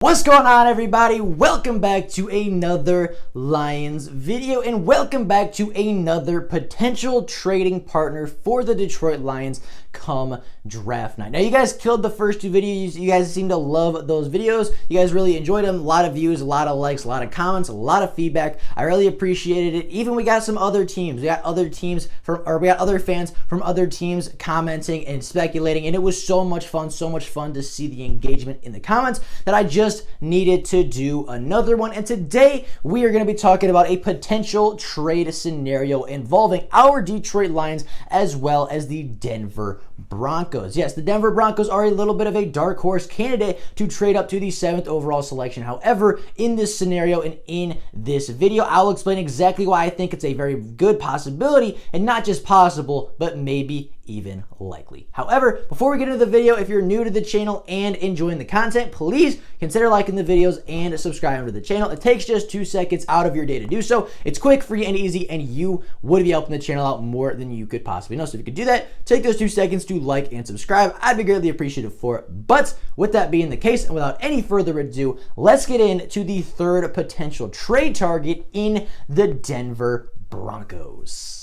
What's going on, everybody? Welcome back to another Lions video, and welcome back to another potential trading partner for the Detroit Lions come draft night. Now, you guys killed the first two videos. You guys seem to love those videos. You guys really enjoyed them. A lot of views, a lot of likes, a lot of comments, a lot of feedback. I really appreciated it. Even we got some other teams. We got other fans from other teams commenting and speculating, and it was so much fun to see the engagement in the comments that I just needed to do another one. And today we are going to be talking about a potential trade scenario involving our Detroit Lions as well as the Denver Broncos. Yes, the Denver Broncos are a little bit of a dark horse candidate to trade up to the 7th overall selection. However, in this scenario and in this video, I'll explain exactly why I think it's a very good possibility, and not just possible, but maybe even likely. However, before we get into the video, if you're new to the channel and enjoying the content, please consider liking the videos and subscribing to the channel. It takes just 2 seconds out of your day to do so. It's quick, free, and easy, and you would be helping the channel out more than you could possibly know. So if you could do that, take those 2 seconds to like and subscribe. I'd be greatly appreciative for it. But with that being the case, and without any further ado, let's get into the third potential trade target in the Denver Broncos.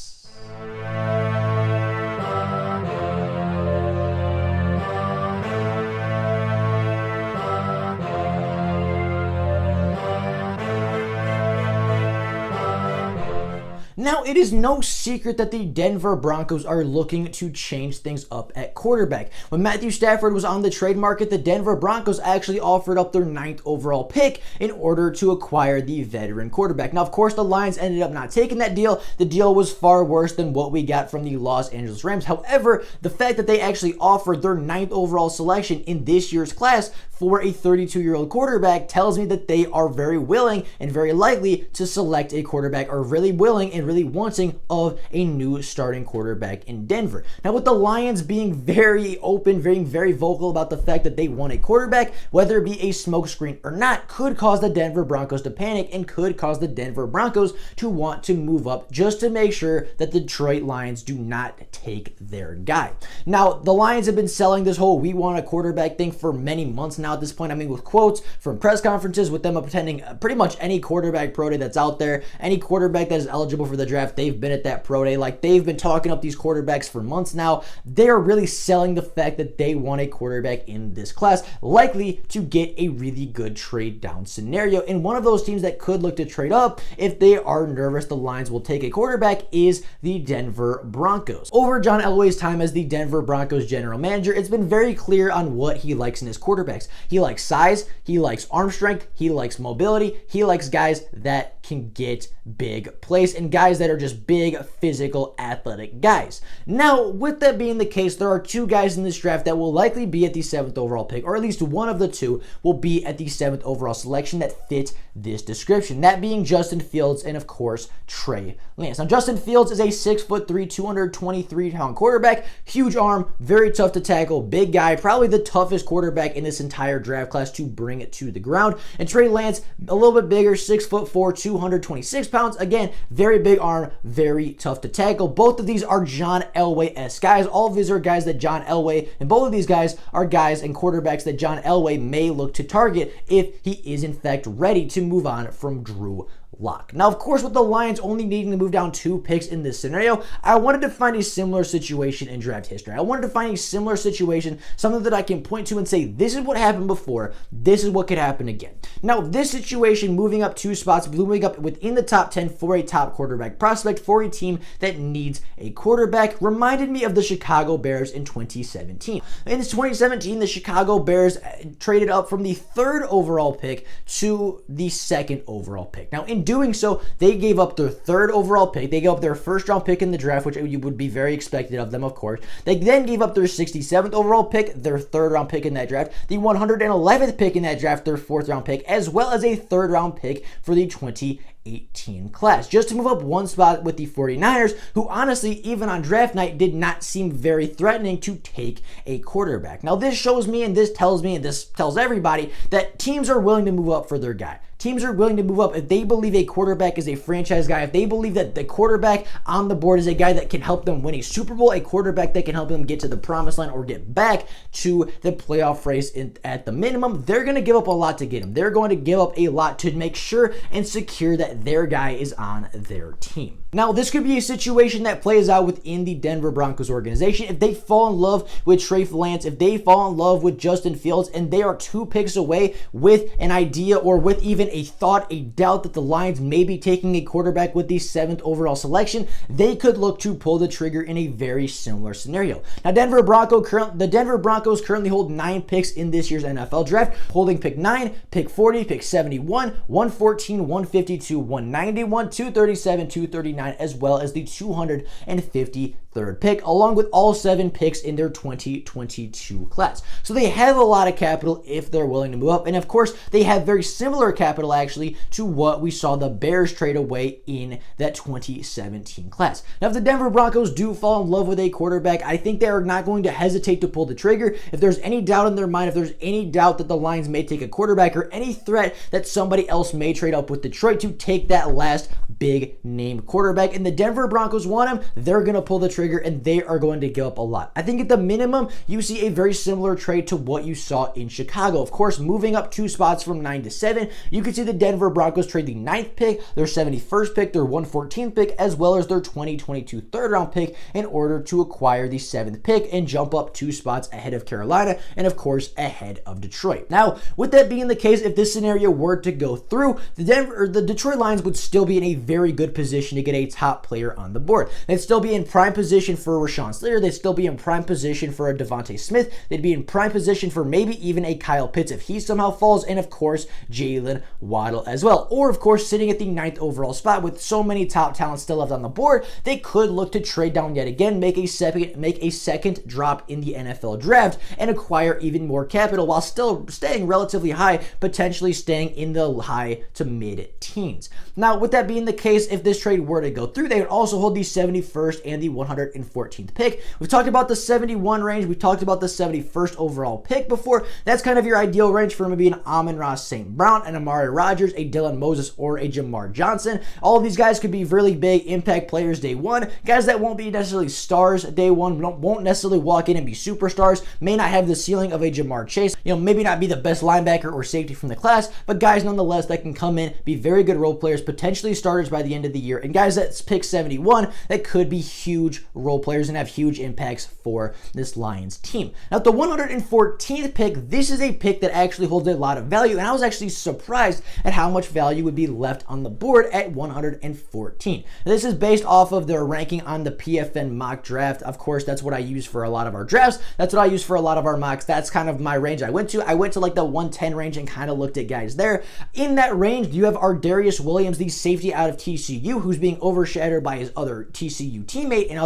Now, it is no secret that the Denver Broncos are looking to change things up at quarterback. When Matthew Stafford was on the trade market, the Denver Broncos actually offered up their 9th overall pick in order to acquire the veteran quarterback. Now, of course, the Lions ended up not taking that deal. The deal was far worse than what we got from the Los Angeles Rams. However, the fact that they actually offered their 9th overall selection in this year's class for a 32-year-old quarterback tells me that they are very willing and very likely to select a quarterback, or really willing and really wanting of a new starting quarterback in Denver. Now, with the Lions being very open, very vocal about the fact that they want a quarterback, whether it be a smokescreen or not, could cause the Denver Broncos to panic and could cause the Denver Broncos to want to move up just to make sure that the Detroit Lions do not take their guy. Now, the Lions have been selling this whole "we want a quarterback" thing for many months now at this point. I mean, with quotes from press conferences, with them attending pretty much any quarterback pro day that's out there, any quarterback that is eligible for the draft, they've been at that pro day. Like, they've been talking up these quarterbacks for months now. They're really selling the fact that they want a quarterback in this class, likely to get a really good trade down scenario. And one of those teams that could look to trade up if they are nervous the Lions will take a quarterback is the Denver Broncos. Over John Elway's time as the Denver Broncos general manager, it's been very clear on what he likes in his quarterbacks. He likes size, he likes arm strength, he likes mobility, he likes guys that can get big plays and guys that are just big, physical, athletic guys. Now, with that being the case, there are 2 guys in this draft that will likely be at the 7th overall pick, or at least one of the 2 will be at the 7th overall selection that fit this description. That being Justin Fields and, of course, Trey Lance. Now, Justin Fields is a 6'3", 223-pound quarterback, huge arm, very tough to tackle, big guy, probably the toughest quarterback in this entire draft class to bring it to the ground. And Trey Lance, a little bit bigger, 6'4", 226 pounds. Again, very big arm, very tough to tackle. Both of these are John Elway-esque guys. All of these are guys that John Elway, and both of these guys are guys and quarterbacks that John Elway may look to target if he is in fact ready to move on from Drew Lock. Now, of course, with the Lions only needing to move down 2 picks in this scenario, I wanted to find a similar situation in draft history. I wanted to find a similar situation, something that I can point to and say, this is what happened before, this is what could happen again. Now, this situation, moving up 2 spots, moving up within the top 10 for a top quarterback prospect for a team that needs a quarterback, reminded me of the Chicago Bears in 2017. In 2017, the Chicago Bears traded up from the 3rd overall pick to the 2nd overall pick. Now, in doing so, they gave up their 3rd overall pick. They gave up their 1st round pick in the draft, which you would be very expected of them, of course. They then gave up their 67th overall pick, their 3rd round pick in that draft, the 111th pick in that draft, their 4th round pick, as well as a 3rd round pick for the 2018 class, just to move up 1 spot with the 49ers, who honestly, even on draft night, did not seem very threatening to take a quarterback. Now, this shows me, and this tells me, and this tells everybody, that teams are willing to move up for their guy. teams are willing to move up if they believe a quarterback is a franchise guy, if they believe that the quarterback on the board is a guy that can help them win a Super Bowl, a quarterback that can help them get to the promised land or get back to the playoff race at the minimum. They're going to give up a lot to get him. They're going to give up a lot to make sure and secure that their guy is on their team. Now, this could be a situation that plays out within the Denver Broncos organization. If they fall in love with Trey Lance, if they fall in love with Justin Fields, and they are 2 picks away with an idea or with even a thought, a doubt that the Lions may be taking a quarterback with the 7th overall selection, they could look to pull the trigger in a very similar scenario. Now, the Denver Broncos currently hold 9 picks in this year's NFL draft, holding pick 9, pick 40, pick 71, 114, 152, 191, 237, 239, as well as the 253rd pick, along with all 7 picks in their 2022 class. So they have a lot of capital if they're willing to move up. And of course, they have very similar capital actually to what we saw the Bears trade away in that 2017 class. Now, if the Denver Broncos do fall in love with a quarterback, I think they are not going to hesitate to pull the trigger. If there's any doubt in their mind, if there's any doubt that the Lions may take a quarterback or any threat that somebody else may trade up with Detroit to take that last big name quarterback, and the Denver Broncos want him, they're going to pull the trigger and they are going to give up a lot. I think at the minimum, you see a very similar trade to what you saw in Chicago. Of course, moving up 2 spots from 9 to 7, you can see the Denver Broncos trade the 9th pick, their 71st pick, their 114th pick, as well as their 2022 third round pick in order to acquire the 7th pick and jump up 2 spots ahead of Carolina and of course ahead of Detroit. Now, with that being the case, if this scenario were to go through, the Detroit Lions would still be in a very good position to get a top player on the board. They'd still be in prime position for Rashawn Slater. They'd still be in prime position for a Devontae Smith. They'd be in prime position for maybe even a Kyle Pitts if he somehow falls, and of course Jalen Waddle as well. Or of course, sitting at the 9th overall spot with so many top talents still left on the board, they could look to trade down yet again, make a second drop in the NFL draft and acquire even more capital while still staying relatively high, potentially staying in the high to mid teens. Now, with that being the case, if this trade were to go through, they would also hold the 71st and the 114th pick. We've talked about the 71 range. We've talked about the 71st overall pick before. That's kind of your ideal range for maybe an Amon-Ra St. Brown, an Amari Rodgers, a Dylan Moses, or a Jamar Johnson. All of these guys could be really big impact players day one. Guys that won't be necessarily stars day one, won't necessarily walk in and be superstars, may not have the ceiling of a Jamar Chase, maybe not be the best linebacker or safety from the class, but guys nonetheless that can come in, be very good role players, potentially starters by the end of the year, and guys that pick 71 that could be huge role players and have huge impacts for this Lions team. Now, at the 114th pick, this is a pick that actually holds a lot of value, and I was actually surprised at how much value would be left on the board at 114. This is based off of their ranking on the PFN mock draft. Of course, that's what I use for a lot of our drafts. That's what I use for a lot of our mocks. That's kind of my range I went to. I went to like the 110 range and kind of looked at guys there. In that range, you have Ardarius Williams, the safety out of TCU, who's being overshadowed by his other TCU teammate and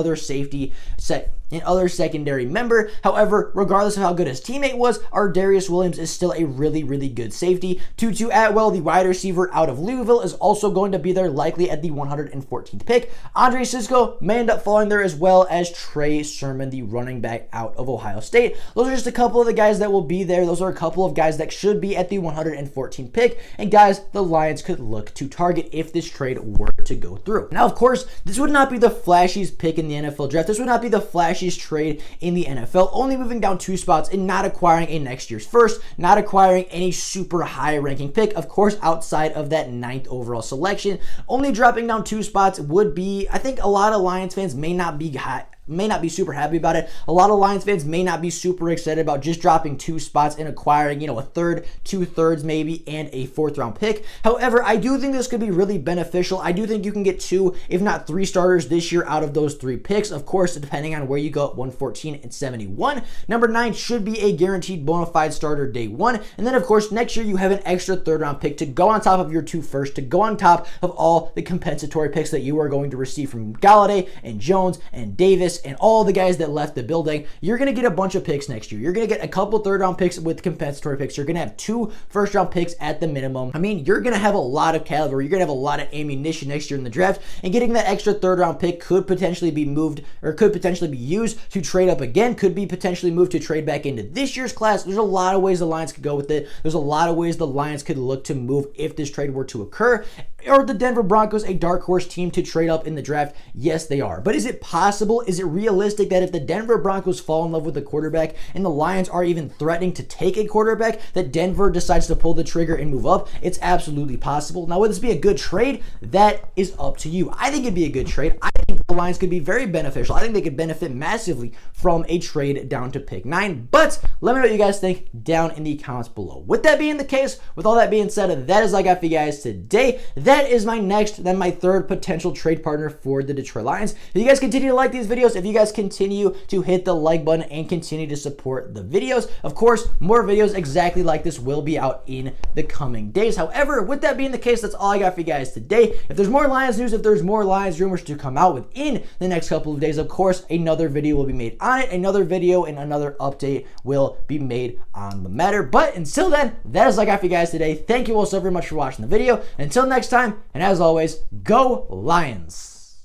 other secondary member. However, regardless of how good his teammate was, Ardarius Williams is still a really, really good safety. Tutu Atwell, the wide receiver out of Louisville, is also going to be there likely at the 114th pick. Andre Cisco may end up falling there, as well as Trey Sermon, the running back out of Ohio State. Those are just a couple of the guys that will be there. Those are a couple of guys that should be at the 114th pick, and guys the Lions could look to target if this trade were to go through. Now, of course, this would not be the flashiest pick in the NFL draft. This would not be the flashiest trade in the NFL, only moving down 2 spots and not acquiring a next year's first, not acquiring any super high ranking pick, of course, outside of that 9th overall selection. Only dropping down 2 spots would be, I think a lot of Lions fans may not be super happy about it. A lot of Lions fans may not be super excited about just dropping 2 spots and acquiring, a third, 2/3 maybe, and a 4th round pick. However, I do think this could be really beneficial. I do think you can get 2, if not 3 starters this year out of those 3 picks. Of course, depending on where you go at 114 and 71. Number 9 should be a guaranteed bona fide starter day 1. And then, of course, next year you have an extra 3rd round pick to go on top of your 2 first, to go on top of all the compensatory picks that you are going to receive from Galladay and Jones and Davis Davis and all the guys that left the building, you're going to get a bunch of picks next year. You're going to get a couple third-round picks with compensatory picks. You're going to have 2 first-round picks at the minimum. I mean, you're going to have a lot of caliber. You're going to have a lot of ammunition next year in the draft, and getting that extra third-round pick could potentially be moved, or could potentially be used to trade up again, could be potentially moved to trade back into this year's class. There's a lot of ways the Lions could go with it. There's a lot of ways the Lions could look to move if this trade were to occur. Are the Denver Broncos a dark horse team to trade up in the draft? Yes, they are. But is it possible? Is it realistic that if the Denver Broncos fall in love with the quarterback and the Lions are even threatening to take a quarterback, that Denver decides to pull the trigger and move up? It's absolutely possible. Now, would this be a good trade? That is up to you. I think it'd be a good trade. I think the Lions could be very beneficial. I think they could benefit massively from a trade down to pick 9. But let me know what you guys think down in the comments below. With that being the case, with all that being said, that is all I got for you guys today. That is my third potential trade partner for the Detroit Lions. If you guys continue to like these videos, if you guys continue to hit the like button and continue to support the videos, of course, more videos exactly like this will be out in the coming days. However, with that being the case, that's all I got for you guys today. If there's more Lions news, if there's more Lions rumors to come out within the next couple of days, of course, another video will be made on it. Another video and another update will be made on the matter. But until then, that is all I got for you guys today. Thank you all so very much for watching the video. Until next time, and as always, go Lions!